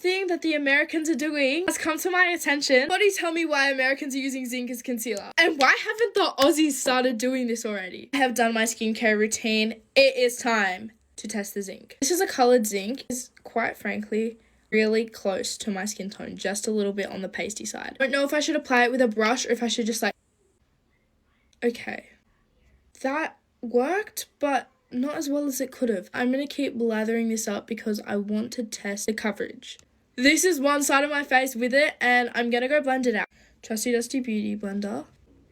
thing that the Americans are doing has come to my attention. Somebody tell me why Americans are using zinc as concealer. And why haven't the Aussies started doing this already? I have done my skincare routine. It is time to test the zinc. This is a colored zinc. It's quite frankly really close to my skin tone, just a little bit on the pasty side. I don't know if I should apply it with a brush or if I should just like... Okay. That worked, but not as well as it could have. I'm going to keep lathering this up because I want to test the coverage. This is one side of my face with it, and I'm going to go blend it out. Trusty Dusty Beauty Blender.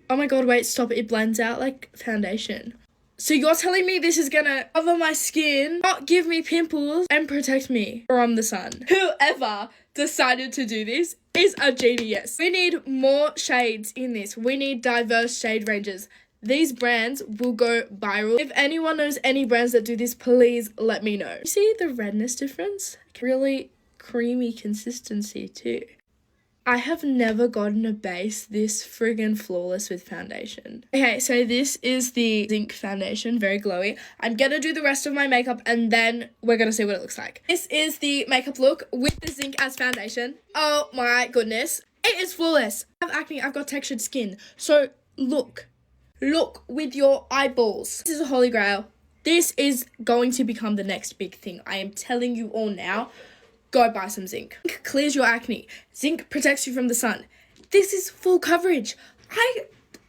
Oh my god, wait, stop. It blends out like foundation. So you're telling me this is going to cover my skin, not give me pimples, and protect me from the sun? Whoever decided to do this is a genius. We need more shades in this. We need diverse shade ranges. These brands will go viral. If anyone knows any brands that do this, please let me know. You see the redness difference? Really creamy consistency too. I have never gotten a base this friggin' flawless with foundation. Okay, so this is the zinc foundation, very glowy. I'm gonna do the rest of my makeup and then we're gonna see what it looks like. This is the makeup look with the zinc as foundation. Oh my goodness. It is flawless. I have acne, I've got textured skin. So look with your eyeballs. This is a holy grail. This is going to become the next big thing. I am telling you all now. Go buy some zinc. Zinc clears your acne. Zinc protects you from the sun. This is full coverage. I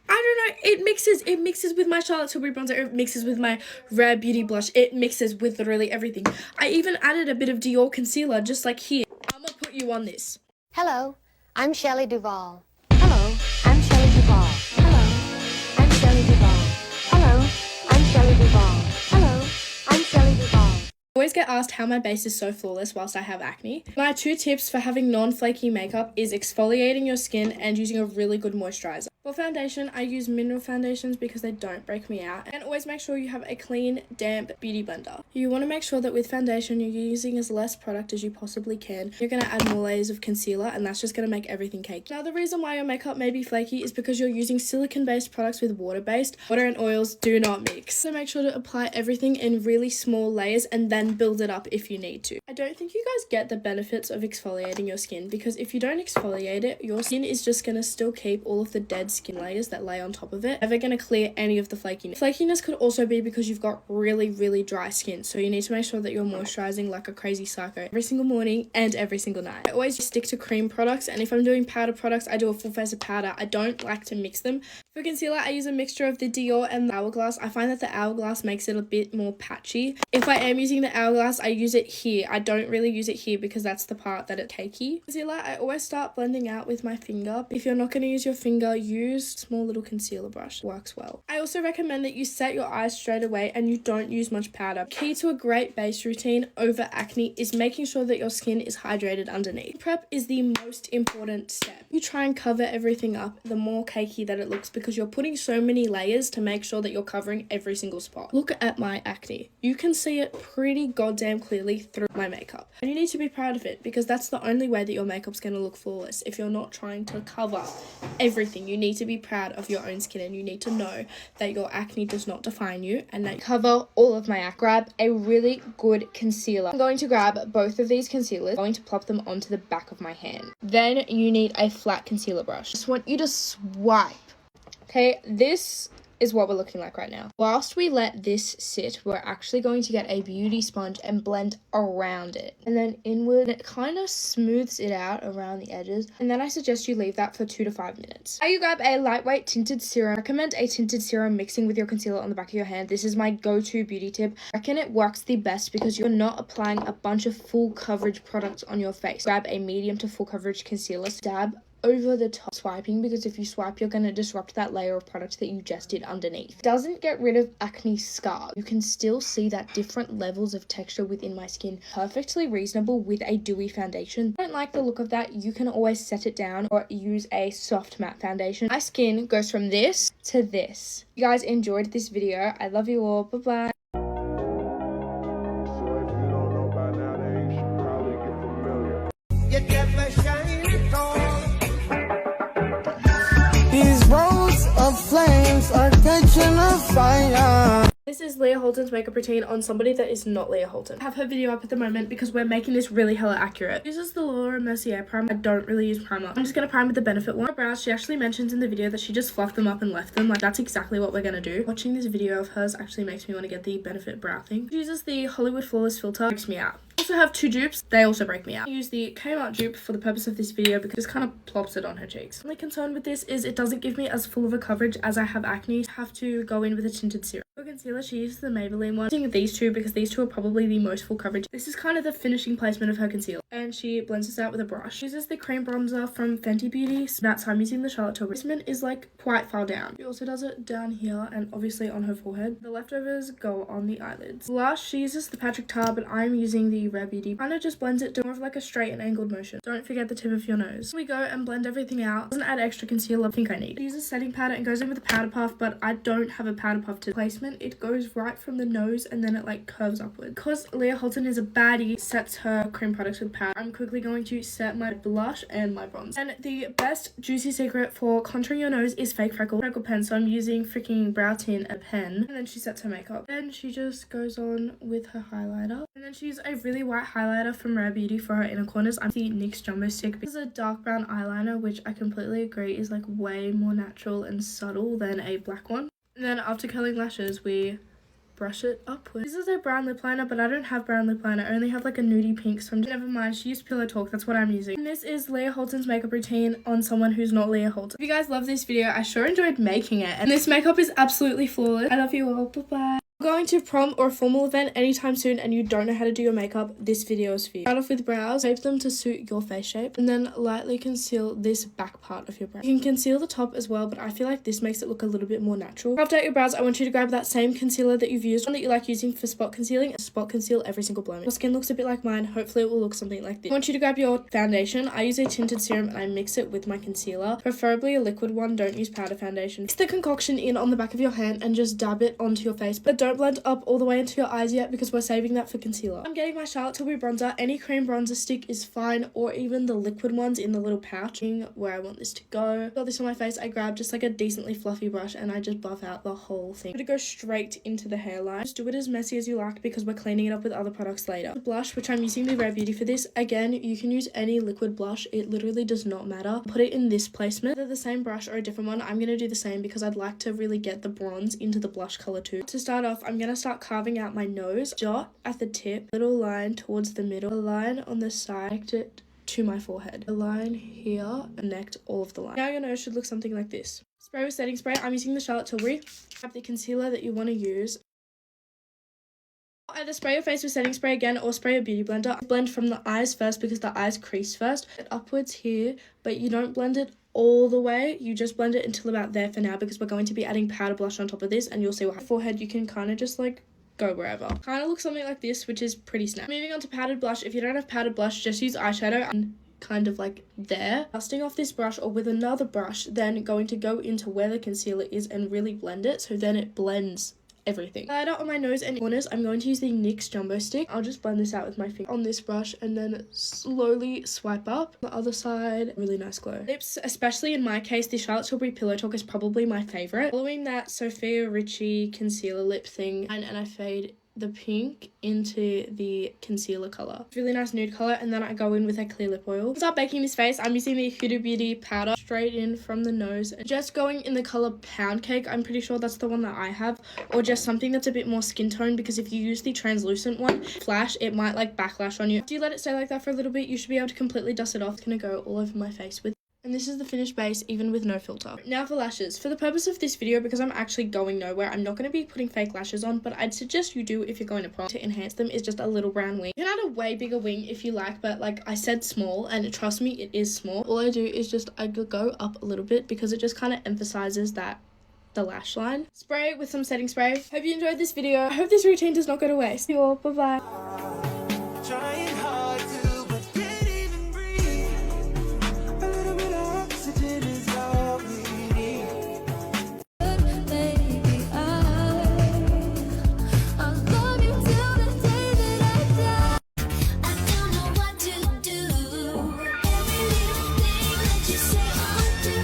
don't know. It mixes with my Charlotte Tilbury bronzer. It mixes with my Rare Beauty blush. It mixes with literally everything. I even added a bit of Dior concealer just like here. I'm gonna put you on this. Hello, I'm Shelley Duvall. Hello, I'm Shelley Duvall. Hello, I'm Shelley Duvall. Hello, I'm Shelley Duvall. Hello, I'm Shelley Duvall. I always get asked how my base is so flawless whilst I have acne. My 2 tips for having non-flaky makeup is exfoliating your skin and using a really good moisturizer. For foundation, I use mineral foundations because they don't break me out. And always make sure you have a clean, damp beauty blender. You want to make sure that with foundation, you're using as less product as you possibly can. You're going to add more layers of concealer and that's just going to make everything cakey. Now, the reason why your makeup may be flaky is because you're using silicone-based products with water-based. Water and oils do not mix. So make sure to apply everything in really small layers and then build it up if you need to. I don't think you guys get the benefits of exfoliating your skin because if you don't exfoliate it, your skin is just going to still keep all of the dead skin layers that lay on top of it. Never going to clear any of the flakiness. Flakiness could also be because you've got really dry skin, so you need to make sure that you're moisturizing like a crazy psycho every single morning and every single night. I always stick to cream products, and if I'm doing powder products, I do a full face of powder. I don't like to mix them. For concealer, I use a mixture of the Dior and the Hourglass. I find that the Hourglass makes it a bit more patchy. If I am using the Hourglass, I use it here. I don't really use it here because that's the part that it's cakey. Concealer, I always start blending out with my finger. If you're not going to use your finger, use small little concealer brush. Works well. I also recommend that you set your eyes straight away and you don't use much powder. Key to a great base routine over acne is making sure that your skin is hydrated underneath. Prep is the most important step. You try and cover everything up, the more cakey that it looks because you're putting so many layers to make sure that you're covering every single spot. Look at my acne. You can see it pretty goddamn clearly through my makeup. And you need to be proud of it because that's the only way that your makeup's going to look flawless. If you're not trying to cover everything, you need to be proud of your own skin and you need to know that your acne does not define you and that you cover all of my acne. Grab a really good concealer. I'm going to grab both of these concealers. I'm going to plop them onto the back of my hand. Then you need a flat concealer brush. Just want you to swipe. Okay, this is what we're looking like right now. Whilst we let this sit, we're actually going to get a beauty sponge and blend around it. And then inward, it kind of smooths it out around the edges. And then I suggest you leave that for 2 to 5 minutes. Now you grab a lightweight tinted serum. I recommend a tinted serum mixing with your concealer on the back of your hand. This is my go-to beauty tip. I reckon it works the best because you're not applying a bunch of full coverage products on your face. Grab a medium to full coverage concealer, dab over the top swiping because if you swipe you're going to disrupt that layer of product that you just did underneath. It doesn't get rid of acne scars. You can still see that different levels of texture within my skin. Perfectly reasonable with a dewy foundation. If you don't like the look of that, you can always set it down or use a soft matte foundation. My skin goes from this to this. If you guys enjoyed this video, I love you all. Bye bye. These roads of flames are catching a fire. This This is Leah Holton's makeup routine on somebody that is not Leah Holton. I have her video up at the moment because we're making this really hella accurate. This is the Laura Mercier primer. I don't really use primer. I'm just going to prime with the Benefit one. My brows, she actually mentions in the video that she just fluffed them up and left them. Like, that's exactly what we're going to do. Watching this video of hers actually makes me want to get the Benefit brow thing. She uses the Hollywood Flawless filter. Breaks me out. I also have two dupes. They also break me out. I use the Kmart dupe for the purpose of this video because it just kind of plops it on her cheeks. My only concern with this is it doesn't give me as full of a coverage as I have acne. I have to go in with a tinted serum. For concealer, she uses the Maybelline one. I'm using these two because these two are probably the most full coverage. This is kind of the finishing placement of her concealer. And she blends this out with a brush. She uses the cream bronzer from Fenty Beauty. So that's how I'm using the Charlotte Tilbury. Placement is like quite far down. She also does it down here and obviously on her forehead. The leftovers go on the eyelids. Blush, she uses the Patrick Tar, but I'm using the Rare Beauty. Kind of just blends it to more of like a straight and angled motion. Don't forget the tip of your nose. We go and blend everything out. Doesn't add extra concealer. I think I need. She uses setting powder and goes in with a powder puff, but I don't have a powder puff to placement. It goes right from the nose and then it like curves upward. Because Leah Holton is a baddie, sets her cream products with powder. I'm quickly going to set my blush and my bronze. And the best juicy secret for contouring your nose is fake freckle pen. So I'm using freaking brow tin and a pen. And then she sets her makeup. Then she just goes on with her highlighter. And then she uses a really white highlighter from Rare Beauty for her inner corners. I'm the NYX Jumbo Stick. This is a dark brown eyeliner, which I completely agree is like way more natural and subtle than a black one. And then after curling lashes, we brush it upwards. This is a brown lip liner, but I don't have brown lip liner. I only have like a nudie pink, so never mind. She used Pillow Talk. That's what I'm using. And this is Leah Holton's makeup routine on someone who's not Leah Holton. If you guys love this video, I sure enjoyed making it. And this makeup is absolutely flawless. I love you all. Bye-bye. Going to prom or a formal event anytime soon and you don't know how to do your makeup, this video is for you. Start off with brows, shape them to suit your face shape, and then lightly conceal this back part of your brow. You can conceal the top as well, but I feel like this makes it look a little bit more natural. After your brows, I want you to grab that same concealer that you've used, one that you like using for spot concealing, and spot conceal every single blemish. Your skin looks a bit like mine. Hopefully it will look something like this. I want you to grab your foundation. I use a tinted serum and I mix it with my concealer, preferably a liquid one. Don't use powder foundation. Mix the concoction in on the back of your hand and just dab it onto your face, but don't blend up all the way into your eyes yet because we're saving that for concealer. I'm getting my Charlotte Tilbury bronzer. Any cream bronzer stick is fine, or even the liquid ones in the little pouch where I want this to go. Got this on my face. I grabbed just like a decently fluffy brush and I just buff out the whole thing. I'm gonna go straight into the hairline. Just do it as messy as you like because we're cleaning it up with other products later. The blush, which I'm using the Rare Beauty for this. Again, you can use any liquid blush. It literally does not matter. Put it in this placement. Either the same brush or a different one. I'm gonna do the same because I'd like to really get the bronze into the blush color too. To start off, I'm gonna start carving out my nose. Dot at the tip, little line towards the middle, a line on the side, connect it to my forehead, a line here, connect all of the lines. Now your nose should look something like this. Spray with setting spray. I'm using the Charlotte Tilbury. Grab the concealer that you want to use. Either spray your face with setting spray again or spray a beauty blender. Blend from the eyes first because the eyes crease first. It upwards here, but you don't blend it all the way. You just blend it until about there for now because we're going to be adding powder blush on top of this and you'll see what happens. Forehead, you can kind of just like go wherever. Kind of looks something like this, which is pretty snap. Moving on to powdered blush. If you don't have powdered blush, just use eyeshadow and kind of like there. Dusting off this brush or with another brush, then going to go into where the concealer is and really blend it so then it blends everything. Highlighter on my nose and corners. I'm going to use the NYX Jumbo Stick. I'll just blend this out with my finger on this brush and then slowly swipe up. The other side, really nice glow. Lips, especially in my case, the Charlotte Tilbury Pillow Talk is probably my favorite. Following that Sophia Richie concealer lip thing, and I fade the pink into the concealer color. Really nice nude color, and then I go in with a clear lip oil. To start baking this face, I'm using the Huda Beauty powder straight in from the nose. Just going in the color Pound Cake. I'm pretty sure that's the one that I have, or just something that's a bit more skin tone because if you use the translucent one, flash, it might like backlash on you. After you let it stay like that for a little bit, you should be able to completely dust it off. It's gonna go all over my face with. And this is the finished base, even with no filter. Now for lashes. For the purpose of this video, because I'm actually going nowhere, I'm not going to be putting fake lashes on, but I'd suggest you do if you're going to prom. To enhance them is just a little brown wing. You can add a way bigger wing if you like, but like I said, small, and trust me, it is small. All I do is just, I go up a little bit because it just kind of emphasizes that the lash line. Spray with some setting spray. Hope you enjoyed this video. I hope this routine does not go to waste. See you all. Bye-bye. Trying hard to, but can't even breathe. A little bit of oxygen is all we need. Baby, I'll love you till the day that I die. I don't know what to do. Every little thing that you say I'll do.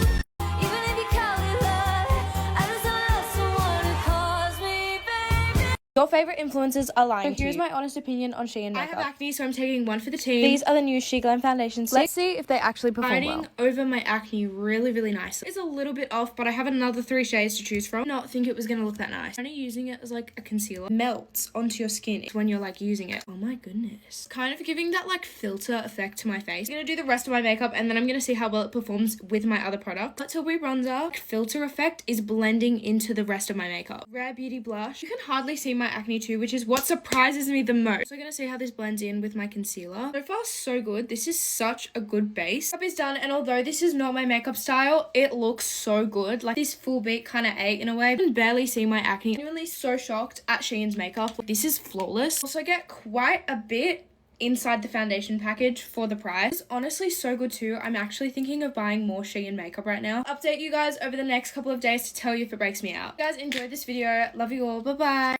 Even if you call it love, I just don't love someone who calls me baby. Your favorite influencers are lying to you. Here's my honest opinion on Shein makeup. I have acne, so I'm taking one for the team. These are the new She Glam foundations. Let's see if they actually perform well. Over my acne really, really nicely. It's a little bit off, but I have another 3 shades to choose from. Not think it was gonna look that nice. I'm only using it as like a concealer. Melts onto your skin when you're like using it. Oh my goodness. Kind of giving that like filter effect to my face. I'm gonna do the rest of my makeup and then I'm gonna see how well it performs with my other product. But Tilbury bronzer filter effect is blending into the rest of my makeup. Rare Beauty blush. You can hardly see my acne too, which is what surprises me the most. So I'm gonna see how this blends in with my concealer. So far so good. This is such a good base. Makeup is done, and although this is not my makeup style, it looks so good. Like this full beat kind of ate in a way. I can barely see my acne. I'm genuinely so shocked at Shein's makeup. This is flawless. Also get quite a bit inside the foundation package for the price. It's honestly so good too. I'm actually thinking of buying more Shein makeup right now. Update you guys over the next couple of days to tell you if it breaks me out. If you guys enjoyed this video, love you all. Bye bye.